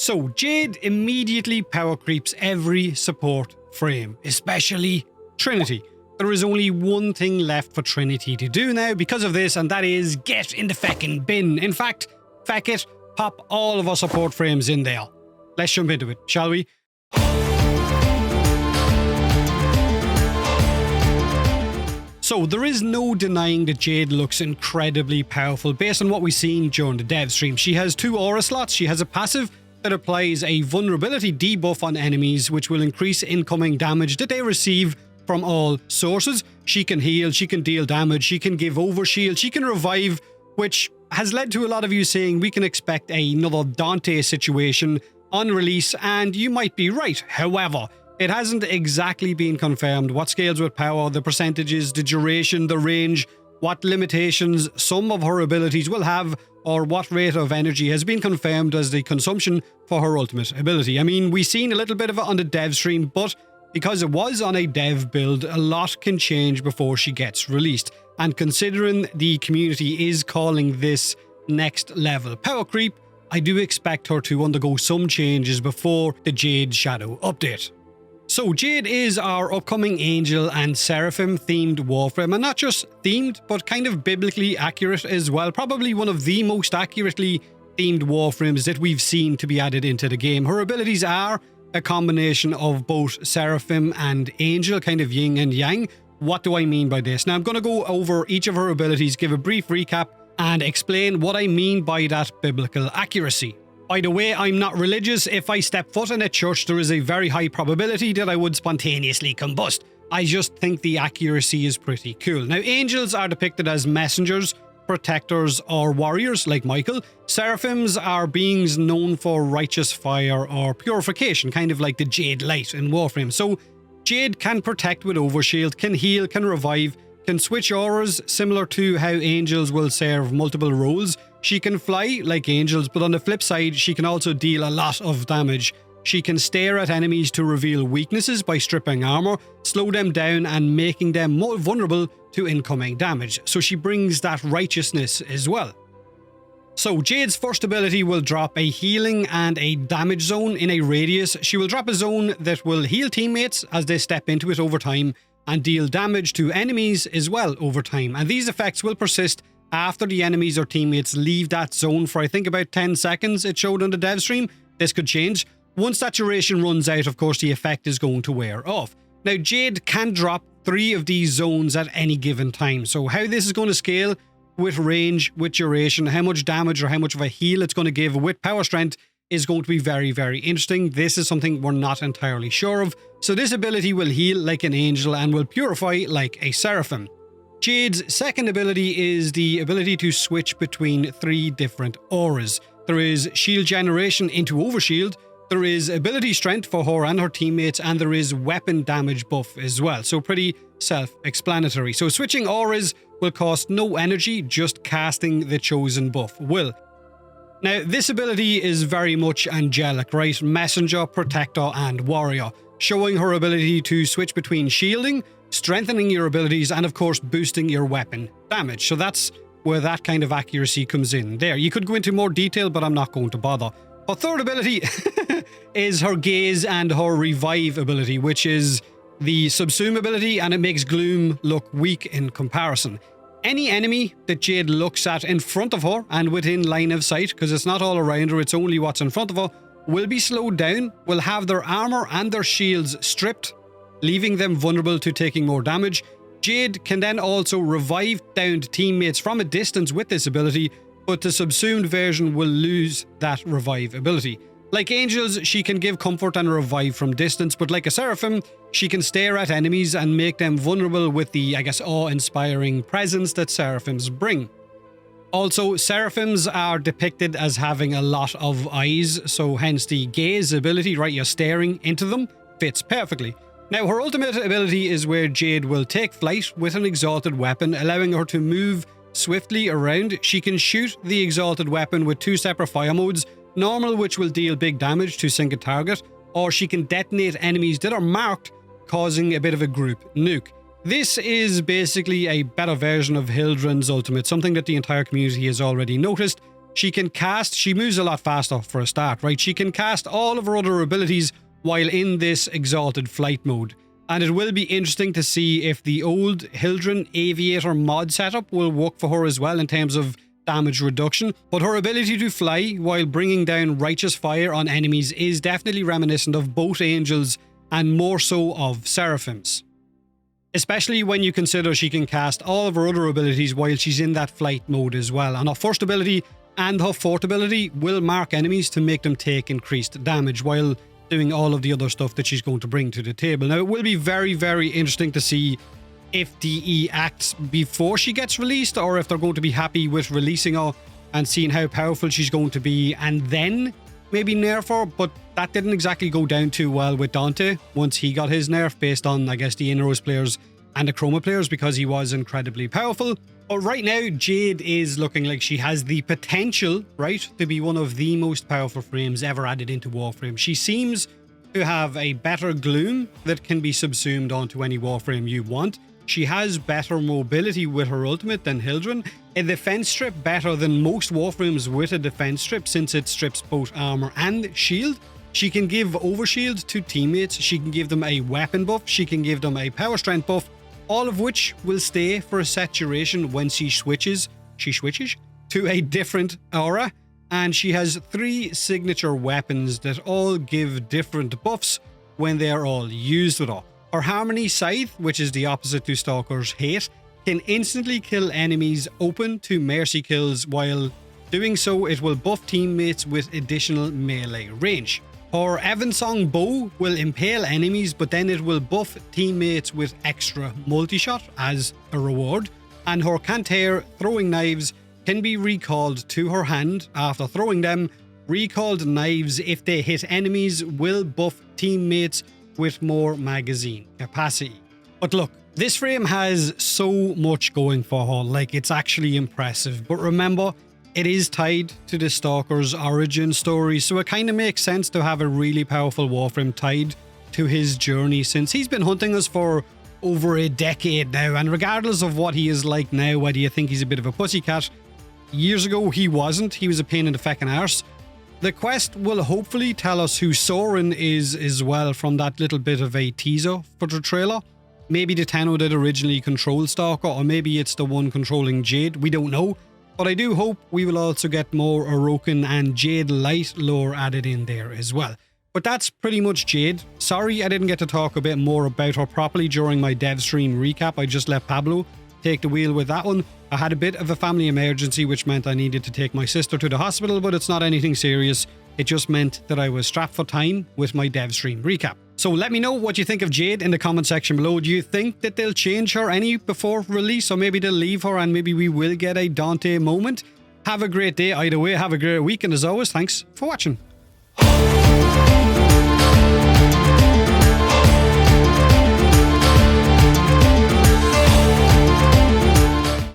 So Jade immediately power creeps every support frame, especially Trinity. There is only one thing left for Trinity to do now because of this, and that is get in the feckin' bin. In fact, feck it, pop all of our support frames in there. Let's jump into it, shall we? So there is no denying that Jade looks incredibly powerful based on what we've seen during the dev stream. She has 2 aura slots. She has a passive that applies a vulnerability debuff on enemies, which will increase incoming damage that they receive from all sources. She can heal, she can deal damage, she can give overshield, she can revive, which has led to a lot of you saying we can expect another Dante situation on release, and you might be right. However, it hasn't exactly been confirmed what scales with power, the percentages, the duration, the range, what limitations some of her abilities will have, or what rate of energy has been confirmed as the consumption for her ultimate ability. I mean, we've seen a little bit of it on the dev stream, but because it was on a dev build, a lot can change before she gets released. And considering the community is calling this next level power creep, I do expect her to undergo some changes before the Jade Shadow update. So Jade is our upcoming Angel and Seraphim themed Warframe, and not just themed, but kind of biblically accurate as well. Probably one of the most accurately themed Warframes that we've seen to be added into the game. Her abilities are a combination of both Seraphim and Angel, kind of yin and yang. What do I mean by this? Now I'm going to go over each of her abilities, give a brief recap, and explain what I mean by that biblical accuracy. By the way, I'm not religious. If I step foot in a church, there is a very high probability that I would spontaneously combust. I just think the accuracy is pretty cool. Now, angels are depicted as messengers, protectors, or warriors like Michael. Seraphims are beings known for righteous fire or purification, kind of like the Jade Light in Warframe. So, Jade can protect with overshield, can heal, can revive, can switch auras similar to how angels will serve multiple roles. She can fly like angels, but on the flip side, she can also deal a lot of damage. She can stare at enemies to reveal weaknesses by stripping armor, slow them down and making them more vulnerable to incoming damage. So she brings that righteousness as well. So Jade's first ability will drop a healing and a damage zone in a radius. She will drop a zone that will heal teammates as they step into it over time and deal damage to enemies as well over time. And these effects will persist after the enemies or teammates leave that zone for I think about 10 seconds it showed on the dev stream. This could change. Once that duration runs out, of course, the effect is going to wear off. Now, Jade can drop 3 of these zones at any given time. So how this is going to scale with range, with duration, how much damage or how much of a heal it's going to give with power strength is going to be very, very interesting. This is something we're not entirely sure of. So this ability will heal like an angel and will purify like a seraphim. Jade's second ability is the ability to switch between 3 different auras. There is shield generation into overshield, there is ability strength for her and her teammates, and there is weapon damage buff as well. So pretty self-explanatory. So switching auras will cost no energy, just casting the chosen buff will. Now, this ability is very much angelic, right? Messenger, protector, and warrior, showing her ability to switch between shielding, strengthening your abilities, and of course boosting your weapon damage. So that's where that kind of accuracy comes in there. You could go into more detail, but I'm not going to bother. Her third ability is her gaze and her revive ability, which is the subsume ability, and it makes Gloom look weak in comparison. Any enemy that Jade looks at in front of her and within line of sight, because it's not all around her, it's only what's in front of her, will be slowed down, will have their armor and their shields stripped, leaving them vulnerable to taking more damage. Jade can then also revive downed teammates from a distance with this ability, but the subsumed version will lose that revive ability. Like angels, she can give comfort and revive from distance, but like a seraphim, she can stare at enemies and make them vulnerable with the, I guess, awe-inspiring presence that seraphims bring. Also, seraphims are depicted as having a lot of eyes, so hence the gaze ability, right? You're staring into them, fits perfectly. Now, her ultimate ability is where Jade will take flight with an exalted weapon, allowing her to move swiftly around. She can shoot the exalted weapon with 2 separate fire modes, normal, which will deal big damage to single target, or she can detonate enemies that are marked, causing a bit of a group nuke. This is basically a better version of Hildren's ultimate, something that the entire community has already noticed. she can cast, she moves a lot faster for a start, right? She can cast all of her other abilities while in this exalted flight mode. And it will be interesting to see if the old Hildren Aviator mod setup will work for her as well in terms of damage reduction. But her ability to fly while bringing down righteous fire on enemies is definitely reminiscent of both angels and more so of Seraphims. Especially when you consider she can cast all of her other abilities while she's in that flight mode as well. And her first ability and her fourth ability will mark enemies to make them take increased damage while doing all of the other stuff that she's going to bring to the table. Now, it will be very, very interesting to see if DE acts before she gets released, or if they're going to be happy with releasing her and seeing how powerful she's going to be and then maybe nerf her. But that didn't exactly go down too well with Dante once he got his nerf, based on, I guess, the Inros players and the Chroma players, because he was incredibly powerful. But right now, Jade is looking like she has the potential, right, to be one of the most powerful frames ever added into Warframe. She seems to have a better gloom that can be subsumed onto any Warframe you want. She has better mobility with her ultimate than Hildren, a defense strip better than most Warframes with a defense strip, since it strips both armor and shield. She can give overshield to teammates, she can give them a weapon buff, she can give them a power strength buff, all of which will stay for a set duration when she switches to a different aura. And she has 3 signature weapons that all give different buffs when they are all used with her. Her Harmony Scythe, which is the opposite to Stalker's Hate, can instantly kill enemies open to mercy kills. While doing so, it will buff teammates with additional melee range. Her Evensong Bow will impale enemies, but then it will buff teammates with extra multi-shot as a reward. And her Cantair Throwing Knives can be recalled to her hand after throwing them. Recalled knives, if they hit enemies, will buff teammates with more magazine capacity. But look, this frame has so much going for her, like, it's actually impressive. But remember, it is tied to the Stalker's origin story, so it kind of makes sense to have a really powerful Warframe tied to his journey, since he's been hunting us for over a decade now. And regardless of what he is like now, whether you think he's a bit of a pussycat, years ago he wasn't. He was a pain in the feckin' arse. The quest will hopefully tell us who Soren is as well, from that little bit of a teaser for the trailer. Maybe the Tenno that originally controlled Stalker, or maybe it's the one controlling Jade, we don't know. But I do hope we will also get more Orokin and Jade Light lore added in there as well. But that's pretty much Jade. Sorry I didn't get to talk a bit more about her properly during my Devstream recap. I just let Pablo take the wheel with that one. I had a bit of a family emergency, which meant I needed to take my sister to the hospital, but it's not anything serious. It just meant that I was strapped for time with my Devstream recap. So let me know what you think of Jade in the comment section below. Do you think that they'll change her any before release, or maybe they'll leave her and maybe we will get a Dante moment? Have a great day either way, have a great week, and as always, thanks for watching.